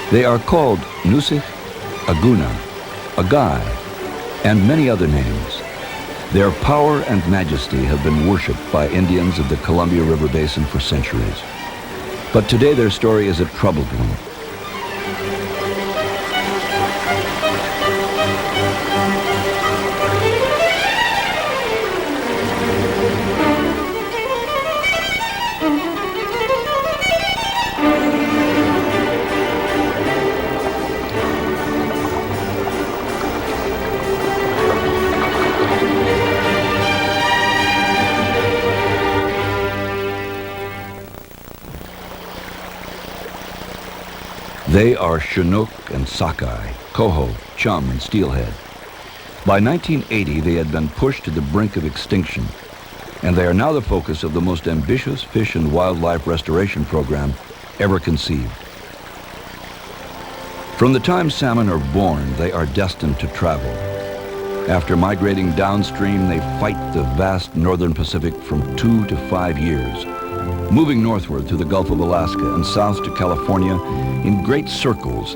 They are called Nusik, Aguna, Agai, and many other names. Their power and majesty have been worshipped by Indians of the Columbia River Basin for centuries. But today their story is a troubled one. They are Chinook and Sockeye, Coho, Chum, and Steelhead. By 1980, they had been pushed to the brink of extinction, and they are now the focus of the most ambitious fish and wildlife restoration program ever conceived. From the time salmon are born, they are destined to travel. After migrating downstream, they fight the vast northern Pacific from 2 to 5 years, moving northward through the Gulf of Alaska and south to California in great circles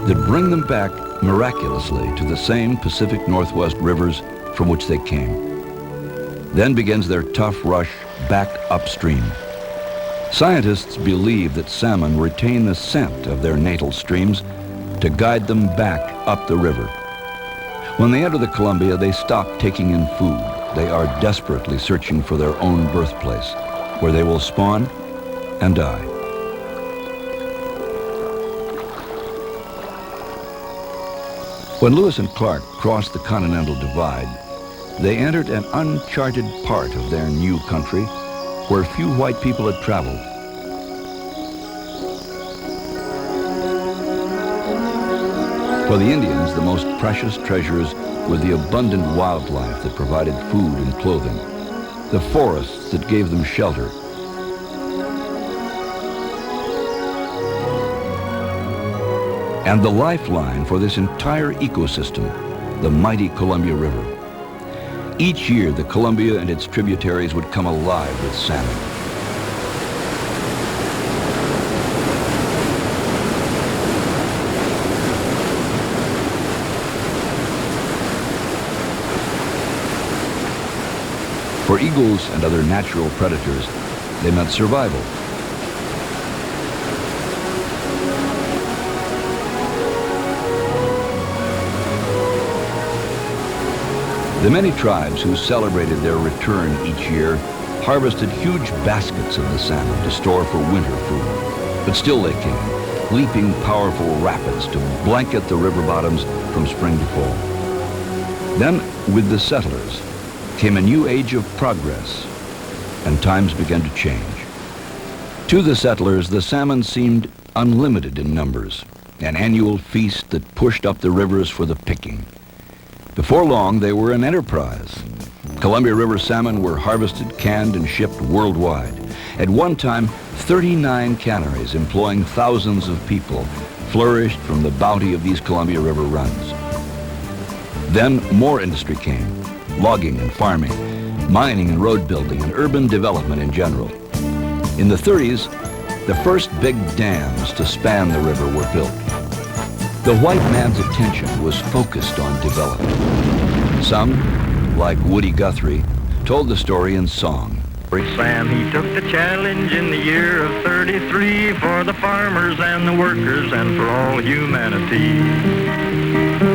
that bring them back miraculously to the same Pacific Northwest rivers from which they came. Then begins their tough rush back upstream. Scientists believe that salmon retain the scent of their natal streams to guide them back up the river. When they enter the Columbia, they stop taking in food. They are desperately searching for their own birthplace, where they will spawn and die. When Lewis and Clark crossed the Continental Divide, they entered an uncharted part of their new country where few white people had traveled. For the Indians, the most precious treasures were the abundant wildlife that provided food and clothing, the forests that gave them shelter, and the lifeline for this entire ecosystem, the mighty Columbia River. Each year, the Columbia and its tributaries would come alive with salmon. For eagles and other natural predators, they meant survival. The many tribes who celebrated their return each year harvested huge baskets of the salmon to store for winter food. But still they came, leaping powerful rapids to blanket the river bottoms from spring to fall. Then, with the settlers, came a new age of progress, and times began to change. To the settlers, the salmon seemed unlimited in numbers, an annual feast that pushed up the rivers for the picking. Before long, they were an enterprise. Columbia River salmon were harvested, canned, and shipped worldwide. At one time, 39 canneries employing thousands of people flourished from the bounty of these Columbia River runs. Then more industry came, logging and farming, mining and road building, and urban development in general. In the 30s, the first big dams to span the river were built. The white man's attention was focused on development. Some, like Woody Guthrie, told the story in song. Sam, he took the challenge in the year of 33 for the farmers and the workers and for all humanity.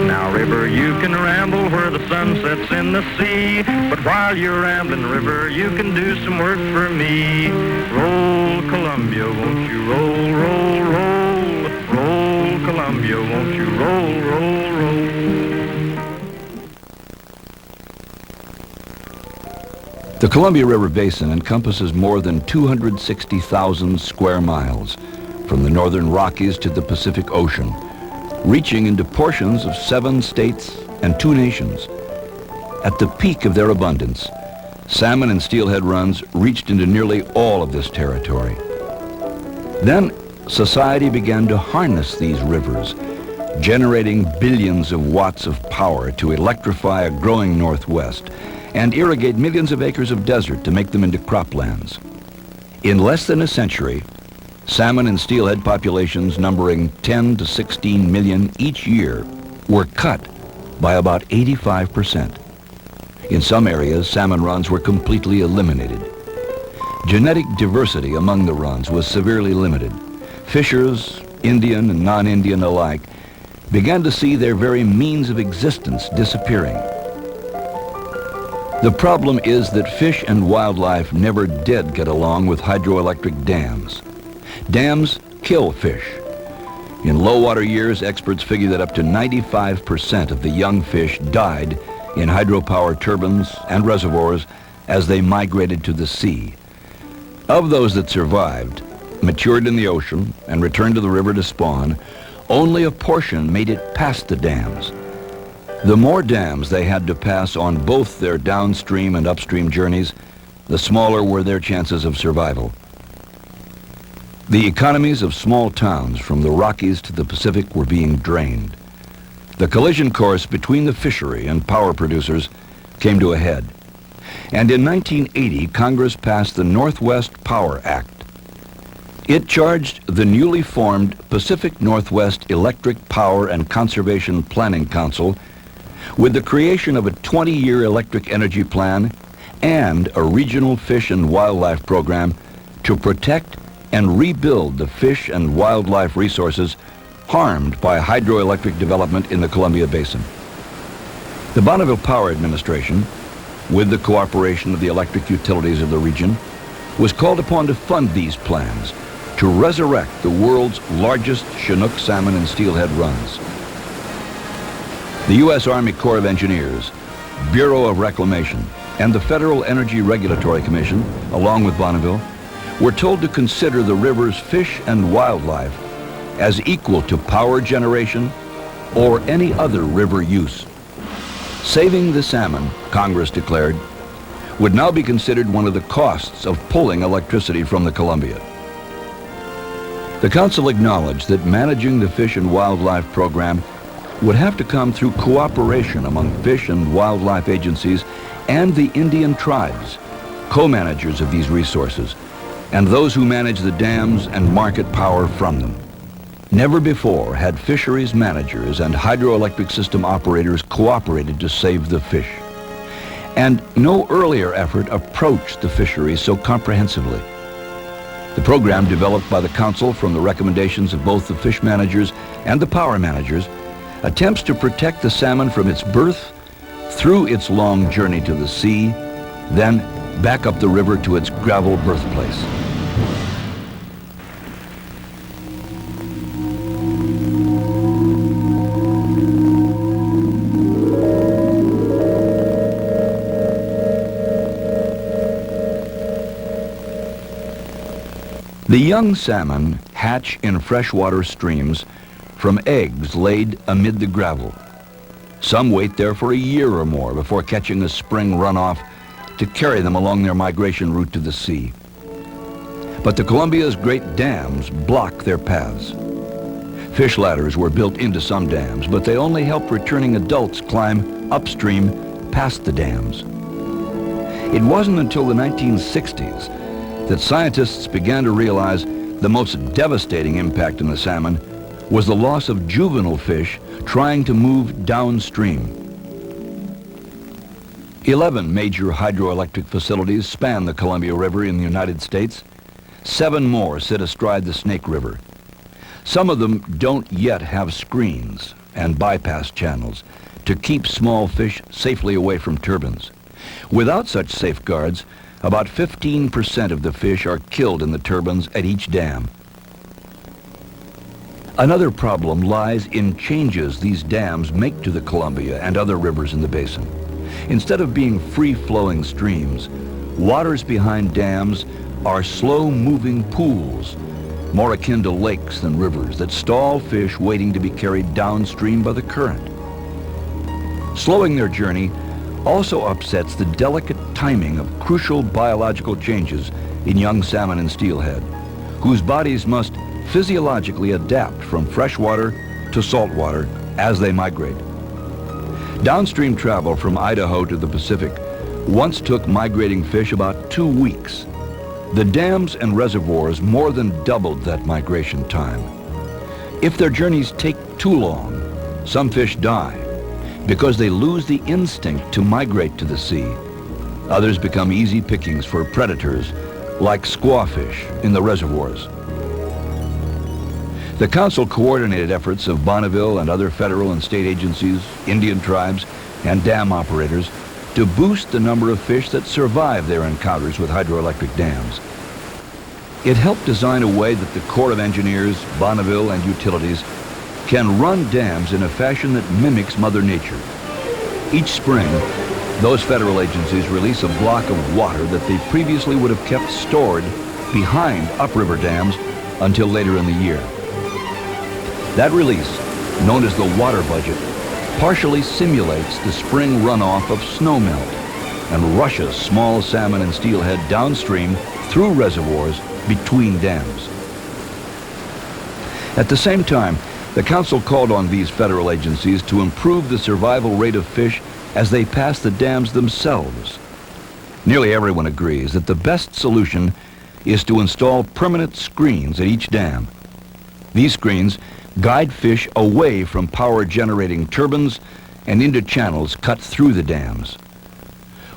Now, river, you can ramble where the sun sets in the sea, but while you're rambling, river, you can do some work for me. Roll, Columbia, won't you roll, roll, roll? Roll, Columbia, won't you roll, roll, roll? The Columbia River Basin encompasses more than 260,000 square miles, from the northern Rockies to the Pacific Ocean, reaching into portions of 7 states and 2 nations. At the peak of their abundance, salmon and steelhead runs reached into nearly all of this territory. Then, society began to harness these rivers, generating billions of watts of power to electrify a growing Northwest and irrigate millions of acres of desert to make them into croplands. In less than a century, Salmon and steelhead populations numbering 10 to 16 million each year were cut by about 85%. In some areas, salmon runs were completely eliminated. Genetic diversity among the runs was severely limited. Fishers, Indian and non-Indian alike, began to see their very means of existence disappearing. The problem is that fish and wildlife never did get along with hydroelectric dams. Dams kill fish. In low water years, experts figure that up to 95% of the young fish died in hydropower turbines and reservoirs as they migrated to the sea. Of those that survived, matured in the ocean, and returned to the river to spawn, only a portion made it past the dams. The more dams they had to pass on both their downstream and upstream journeys, the smaller were their chances of survival. The economies of small towns from the Rockies to the Pacific were being drained. The collision course between the fishery and power producers came to a head. And in 1980, Congress passed the Northwest Power Act. It charged the newly formed Pacific Northwest Electric Power and Conservation Planning Council with the creation of a 20-year electric energy plan and a regional fish and wildlife program to protect and rebuild the fish and wildlife resources harmed by hydroelectric development in the Columbia Basin. The Bonneville Power Administration, with the cooperation of the electric utilities of the region, was called upon to fund these plans to resurrect the world's largest Chinook salmon and steelhead runs. The U.S. Army Corps of Engineers, Bureau of Reclamation, and the Federal Energy Regulatory Commission, along with Bonneville, were told to consider the river's fish and wildlife as equal to power generation or any other river use. Saving the salmon, Congress declared, would now be considered one of the costs of pulling electricity from the Columbia. The council acknowledged that managing the fish and wildlife program would have to come through cooperation among fish and wildlife agencies and the Indian tribes, co-managers of these resources, and those who manage the dams and market power from them. Never before had fisheries managers and hydroelectric system operators cooperated to save the fish. And no earlier effort approached the fisheries so comprehensively. The program developed by the council from the recommendations of both the fish managers and the power managers attempts to protect the salmon from its birth through its long journey to the sea, then back up the river to its gravel birthplace. The young salmon hatch in freshwater streams from eggs laid amid the gravel. Some wait there for a year or more before catching a spring runoff to carry them along their migration route to the sea. But the Columbia's great dams block their paths. Fish ladders were built into some dams, but they only help returning adults climb upstream past the dams. It wasn't until the 1960s that scientists began to realize the most devastating impact on the salmon was the loss of juvenile fish trying to move downstream. 11 major hydroelectric facilities span the Columbia River in the United States. 7 more sit astride the Snake River. Some of them don't yet have screens and bypass channels to keep small fish safely away from turbines. Without such safeguards, about 15% of the fish are killed in the turbines at each dam. Another problem lies in changes these dams make to the Columbia and other rivers in the basin. Instead of being free-flowing streams, waters behind dams are slow-moving pools, more akin to lakes than rivers, that stall fish waiting to be carried downstream by the current. Slowing their journey also upsets the delicate timing of crucial biological changes in young salmon and steelhead, whose bodies must physiologically adapt from freshwater to saltwater as they migrate. Downstream travel from Idaho to the Pacific once took migrating fish about 2 weeks. The dams and reservoirs more than doubled that migration time. If their journeys take too long, some fish die because they lose the instinct to migrate to the sea. Others become easy pickings for predators like squawfish in the reservoirs. The council coordinated efforts of Bonneville and other federal and state agencies, Indian tribes, and dam operators to boost the number of fish that survive their encounters with hydroelectric dams. It helped design a way that the Corps of Engineers, Bonneville, and utilities can run dams in a fashion that mimics Mother Nature. Each spring, those federal agencies release a block of water that they previously would have kept stored behind upriver dams until later in the year. That release, known as the water budget, partially simulates the spring runoff of snowmelt and rushes small salmon and steelhead downstream through reservoirs between dams. At the same time, the council called on these federal agencies to improve the survival rate of fish as they pass the dams themselves. Nearly everyone agrees that the best solution is to install permanent screens at each dam. These screens guide fish away from power-generating turbines and into channels cut through the dams.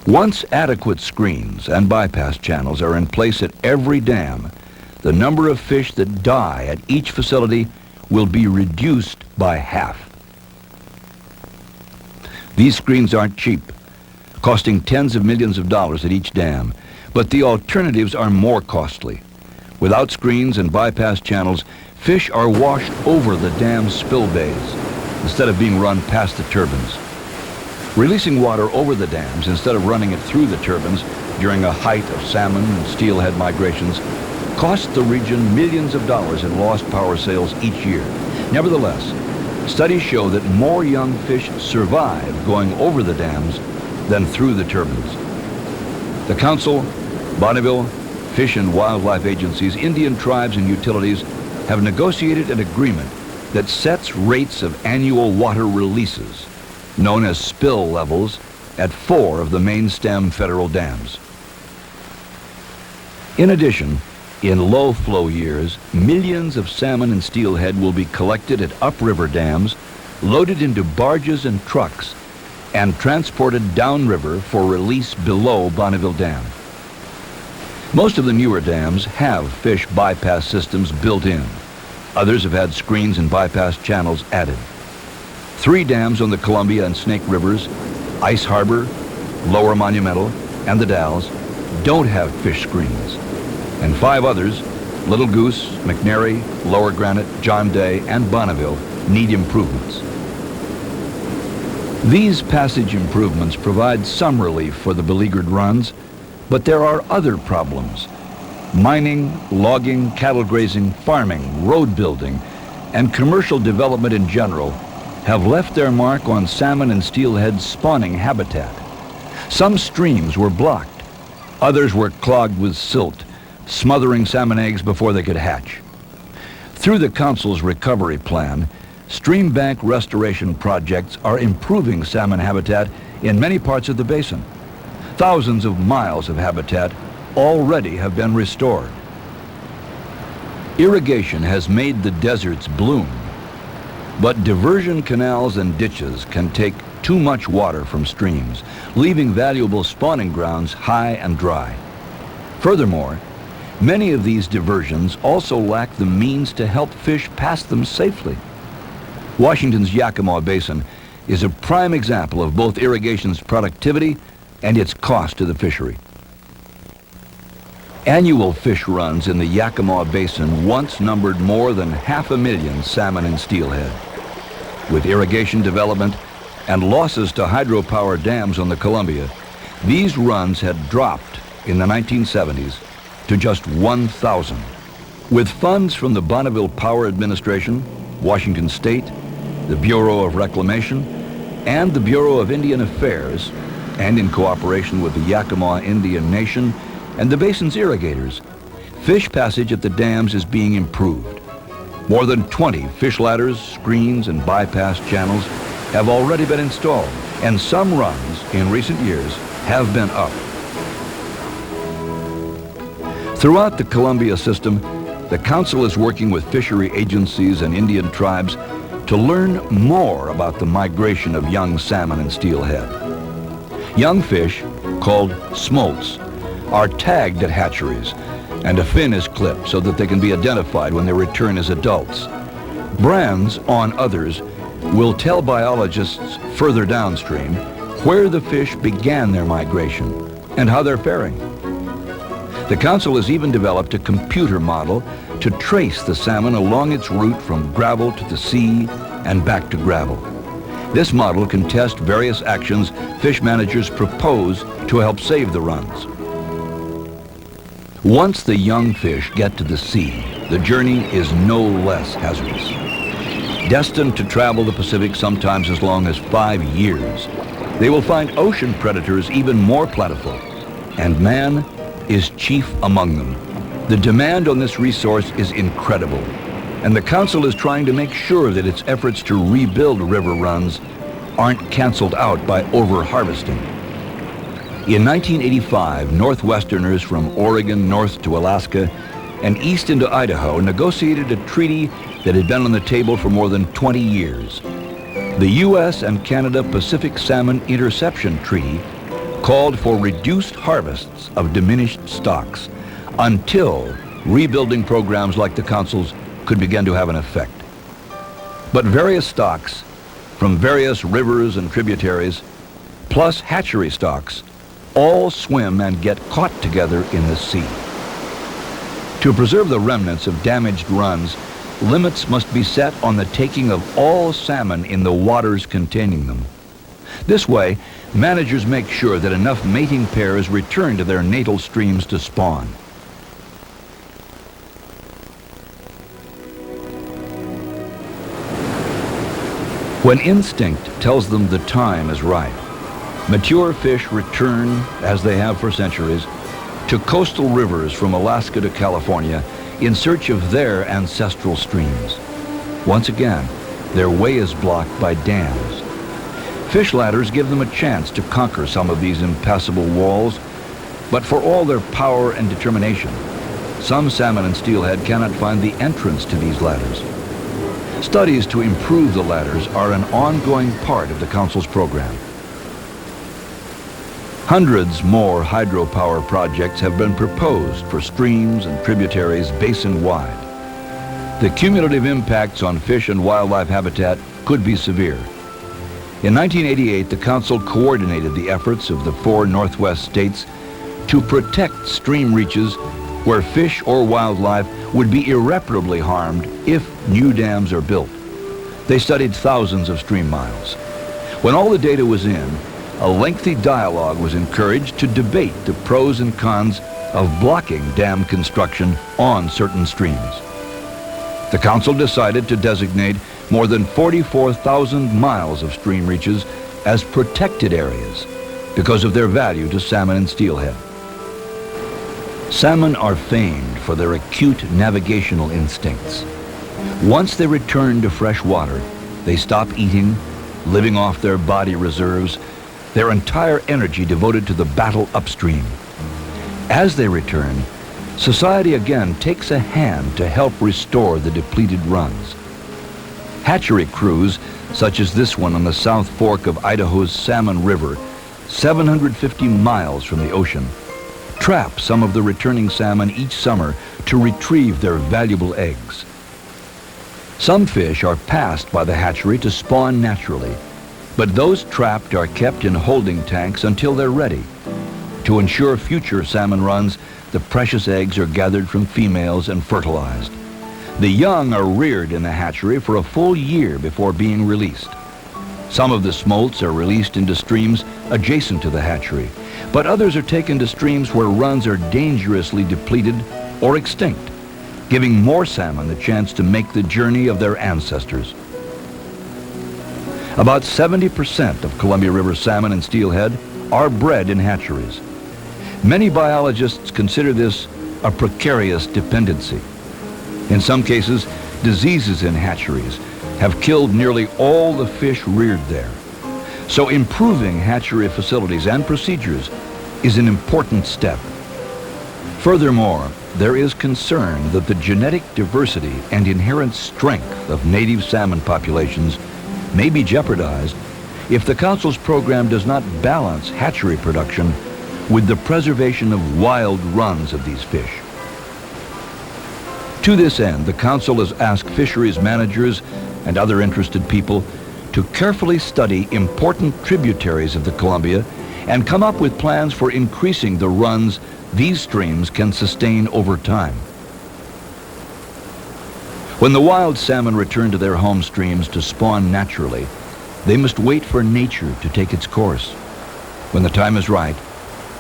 Once adequate screens and bypass channels are in place at every dam, the number of fish that die at each facility will be reduced by half. These screens aren't cheap, costing tens of millions of dollars at each dam, but the alternatives are more costly. Without screens and bypass channels, fish are washed over the dam spill bays instead of being run past the turbines. Releasing water over the dams instead of running it through the turbines during a height of salmon and steelhead migrations cost the region millions of dollars in lost power sales each year. Nevertheless, studies show that more young fish survive going over the dams than through the turbines. The council, Bonneville, Fish and Wildlife agencies, Indian tribes, and utilities have negotiated an agreement that sets rates of annual water releases, known as spill levels, at 4 of the main stem federal dams. In addition, in low-flow years, millions of salmon and steelhead will be collected at upriver dams, loaded into barges and trucks, and transported downriver for release below Bonneville Dam. Most of the newer dams have fish bypass systems built in. Others have had screens and bypass channels added. 3 dams on the Columbia and Snake Rivers, Ice Harbor, Lower Monumental, and the Dalles, don't have fish screens. And 5 others, Little Goose, McNary, Lower Granite, John Day, and Bonneville, need improvements. These passage improvements provide some relief for the beleaguered runs, but there are other problems. Mining, logging, cattle grazing, farming, road building, and commercial development in general have left their mark on salmon and steelhead spawning habitat. Some streams were blocked. Others were clogged with silt, smothering salmon eggs before they could hatch. Through the council's recovery plan, stream bank restoration projects are improving salmon habitat in many parts of the basin. Thousands of miles of habitat already have been restored. Irrigation has made the deserts bloom, but diversion canals and ditches can take too much water from streams, leaving valuable spawning grounds high and dry. Furthermore, many of these diversions also lack the means to help fish pass them safely. Washington's Yakima Basin is a prime example of both irrigation's productivity and its cost to the fishery. Annual fish runs in the Yakima Basin once numbered more than 500,000 salmon and steelhead. With irrigation development and losses to hydropower dams on the Columbia, these runs had dropped in the 1970s to just 1,000. With funds from the Bonneville Power Administration, Washington State, the Bureau of Reclamation, and the Bureau of Indian Affairs, and in cooperation with the Yakima Indian Nation and the basin's irrigators, fish passage at the dams is being improved. More than 20 fish ladders, screens, and bypass channels have already been installed, and some runs in recent years have been up. Throughout the Columbia system, the Council is working with fishery agencies and Indian tribes to learn more about the migration of young salmon and steelhead. Young fish, called smolts, are tagged at hatcheries, and a fin is clipped so that they can be identified when they return as adults. Brands on others will tell biologists further downstream where the fish began their migration and how they're faring. The Council has even developed a computer model to trace the salmon along its route from gravel to the sea and back to gravel. This model can test various actions fish managers propose to help save the runs. Once the young fish get to the sea, the journey is no less hazardous. Destined to travel the Pacific sometimes as long as 5 years, they will find ocean predators even more plentiful, and man is chief among them. The demand on this resource is incredible, and the Council is trying to make sure that its efforts to rebuild river runs aren't canceled out by over-harvesting. In 1985, Northwesterners from Oregon north to Alaska and east into Idaho negotiated a treaty that had been on the table for more than 20 years. The U.S. and Canada Pacific Salmon Interception Treaty called for reduced harvests of diminished stocks until rebuilding programs like the Council's could begin to have an effect. But various stocks from various rivers and tributaries, plus hatchery stocks, all swim and get caught together in the sea. To preserve the remnants of damaged runs, limits must be set on the taking of all salmon in the waters containing them. This way, managers make sure that enough mating pairs return to their natal streams to spawn. When instinct tells them the time is right, mature fish return, as they have for centuries, to coastal rivers from Alaska to California in search of their ancestral streams. Once again, their way is blocked by dams. Fish ladders give them a chance to conquer some of these impassable walls, but for all their power and determination, some salmon and steelhead cannot find the entrance to these ladders. Studies to improve the ladders are an ongoing part of the Council's program. Hundreds more hydropower projects have been proposed for streams and tributaries basin-wide. The cumulative impacts on fish and wildlife habitat could be severe. In 1988, the Council coordinated the efforts of the 4 Northwest states to protect stream reaches where fish or wildlife would be irreparably harmed if new dams are built. They studied thousands of stream miles. When all the data was in, a lengthy dialogue was encouraged to debate the pros and cons of blocking dam construction on certain streams. The Council decided to designate more than 44,000 miles of stream reaches as protected areas because of their value to salmon and steelhead. Salmon are famed for their acute navigational instincts. Once they return to fresh water, they stop eating, living off their body reserves, their entire energy devoted to the battle upstream. As they return, society again takes a hand to help restore the depleted runs. Hatchery crews, such as this one on the South Fork of Idaho's Salmon River, 750 miles from the ocean, trap some of the returning salmon each summer to retrieve their valuable eggs. Some fish are passed by the hatchery to spawn naturally, but those trapped are kept in holding tanks until they're ready. To ensure future salmon runs, the precious eggs are gathered from females and fertilized. The young are reared in the hatchery for a full year before being released. Some of the smolts are released into streams adjacent to the hatchery, but others are taken to streams where runs are dangerously depleted or extinct, giving more salmon the chance to make the journey of their ancestors. About 70% of Columbia River salmon and steelhead are bred in hatcheries. Many biologists consider this a precarious dependency. In some cases, diseases in hatcheries have killed nearly all the fish reared there. So improving hatchery facilities and procedures is an important step. Furthermore, there is concern that the genetic diversity and inherent strength of native salmon populations may be jeopardized if the Council's program does not balance hatchery production with the preservation of wild runs of these fish. To this end, the Council has asked fisheries managers and other interested people to carefully study important tributaries of the Columbia and come up with plans for increasing the runs these streams can sustain over time. When the wild salmon return to their home streams to spawn naturally, they must wait for nature to take its course. When the time is right,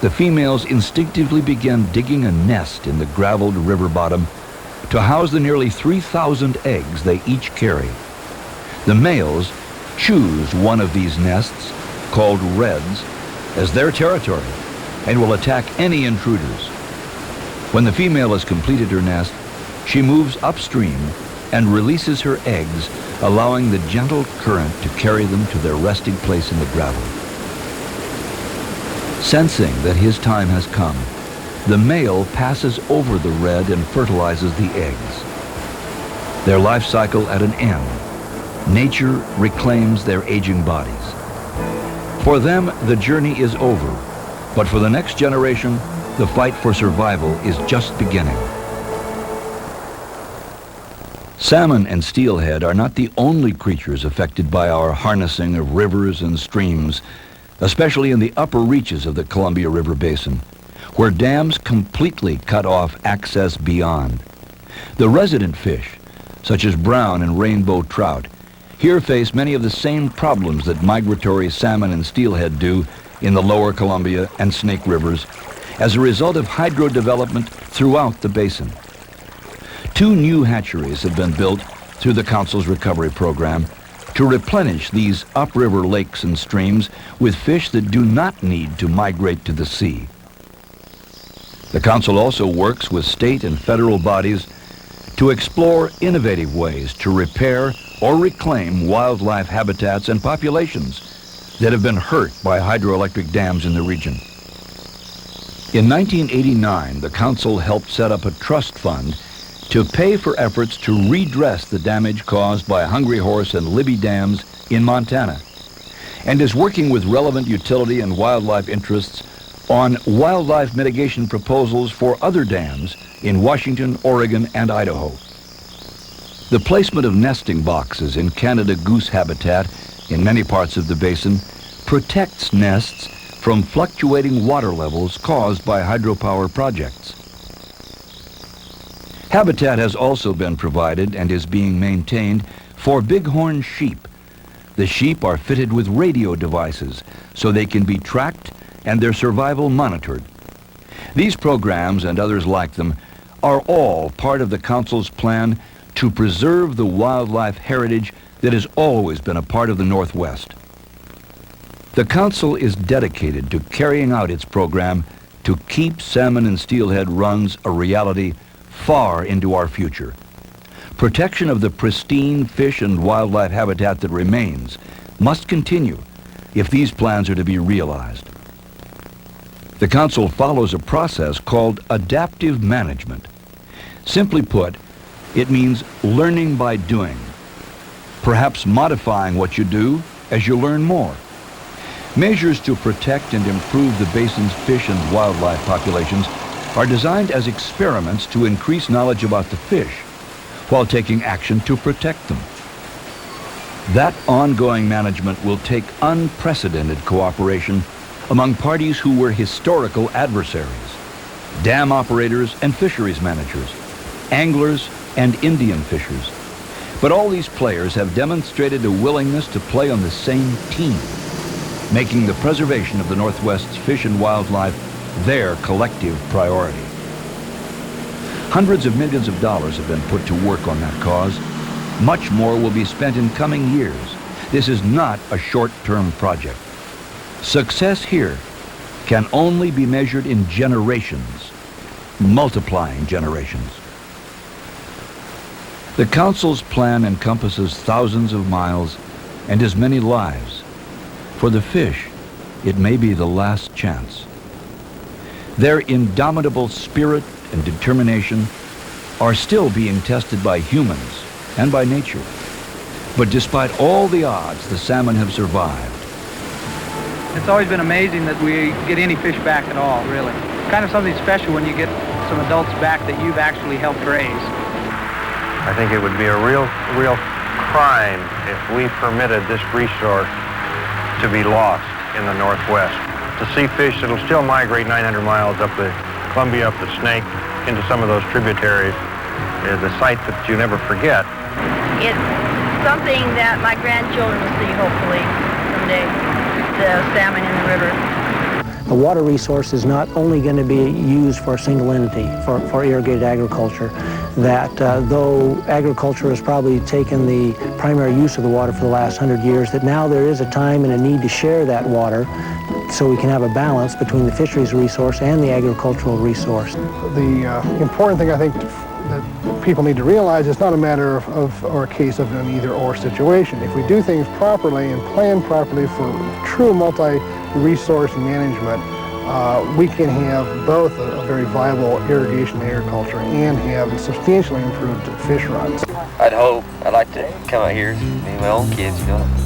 the females instinctively begin digging a nest in the graveled river bottom to house the nearly 3,000 eggs they each carry. The males choose one of these nests, called redds, as their territory and will attack any intruders. When the female has completed her nest, she moves upstream and releases her eggs, allowing the gentle current to carry them to their resting place in the gravel. Sensing that his time has come, the male passes over the redd and fertilizes the eggs. Their life cycle at an end, nature reclaims their aging bodies. For them, the journey is over, but for the next generation, the fight for survival is just beginning. Salmon and steelhead are not the only creatures affected by our harnessing of rivers and streams, especially in the upper reaches of the Columbia River Basin, where dams completely cut off access beyond. The resident fish, such as brown and rainbow trout, here face many of the same problems that migratory salmon and steelhead do in the lower Columbia and Snake Rivers as a result of hydro development throughout the basin. 2 new hatcheries have been built through the Council's recovery program to replenish these upriver lakes and streams with fish that do not need to migrate to the sea. The Council also works with state and federal bodies to explore innovative ways to repair or reclaim wildlife habitats and populations that have been hurt by hydroelectric dams in the region. In 1989, the Council helped set up a trust fund to pay for efforts to redress the damage caused by Hungry Horse and Libby dams in Montana, and is working with relevant utility and wildlife interests on wildlife mitigation proposals for other dams in Washington, Oregon, and Idaho. The placement of nesting boxes in Canada goose habitat in many parts of the basin protects nests from fluctuating water levels caused by hydropower projects. Habitat has also been provided and is being maintained for bighorn sheep. The sheep are fitted with radio devices so they can be tracked and their survival monitored. These programs and others like them are all part of the Council's plan to preserve the wildlife heritage that has always been a part of the Northwest. The Council is dedicated to carrying out its program to keep salmon and steelhead runs a reality far into our future. Protection of the pristine fish and wildlife habitat that remains must continue if these plans are to be realized. The Council follows a process called adaptive management. Simply put, it means learning by doing, perhaps modifying what you do as you learn more. Measures to protect and improve the basin's fish and wildlife populations are designed as experiments to increase knowledge about the fish while taking action to protect them. That ongoing management will take unprecedented cooperation among parties who were historical adversaries: dam operators and fisheries managers, anglers and Indian fishers. But all these players have demonstrated a willingness to play on the same team, making the preservation of the Northwest's fish and wildlife their collective priority. Hundreds of millions of dollars have been put to work on that cause. Much more will be spent in coming years. This is not a short-term project. Success here can only be measured in generations, multiplying generations. The Council's plan encompasses thousands of miles and as many lives. For the fish, it may be the last chance. Their indomitable spirit and determination are still being tested by humans and by nature. But despite all the odds, the salmon have survived. It's always been amazing that we get any fish back at all, really. Kind of something special when you get some adults back that you've actually helped raise. I think it would be a real crime if we permitted this resource to be lost in the Northwest. To see fish that'll still migrate 900 miles up the Columbia, up the Snake, into some of those tributaries is a sight that you never forget. It's something that my grandchildren will see, hopefully, someday, the salmon in the river. The water resource is not only going to be used for a single entity, for irrigated agriculture, that though agriculture has probably taken the primary use of the water for the last 100 years, that now there is a time and a need to share that water so we can have a balance between the fisheries resource and the agricultural resource. The important thing I think that people need to realize is not a matter of or a case of an either-or situation. If we do things properly and plan properly for true multi-resource management, we can have both a very viable irrigation agriculture and have substantially improved fish runs. I'd like to come out here with my own kids,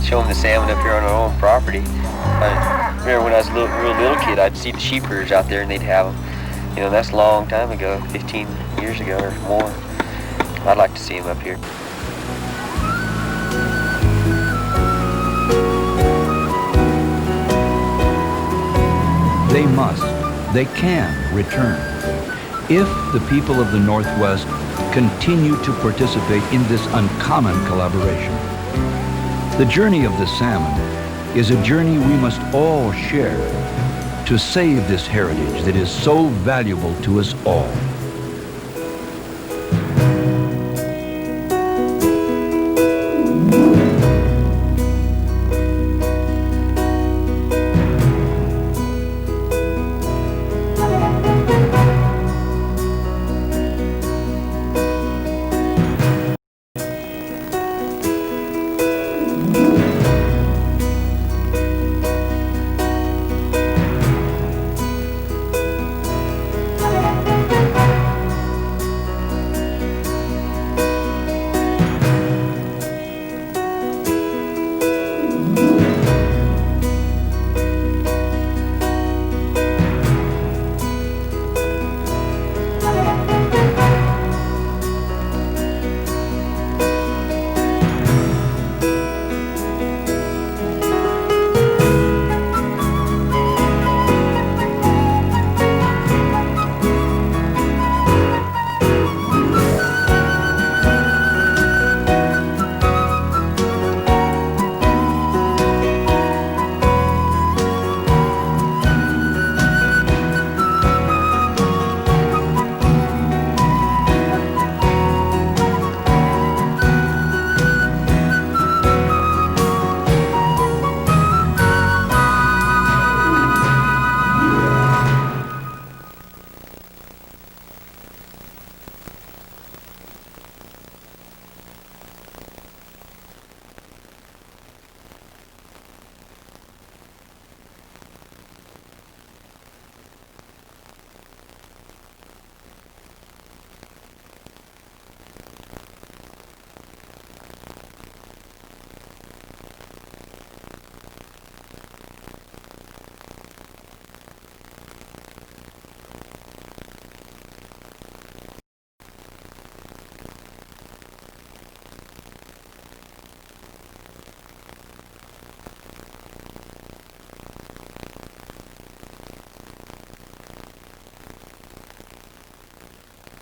show them the salmon up here on our own property. I remember when I was a real little kid, I'd see the sheep herders out there and they'd have them. That's a long time ago, 15 years ago or more. I'd like to see them up here. They must, they can return if the people of the Northwest continue to participate in this uncommon collaboration. The journey of the salmon is a journey we must all share to save this heritage that is so valuable to us all.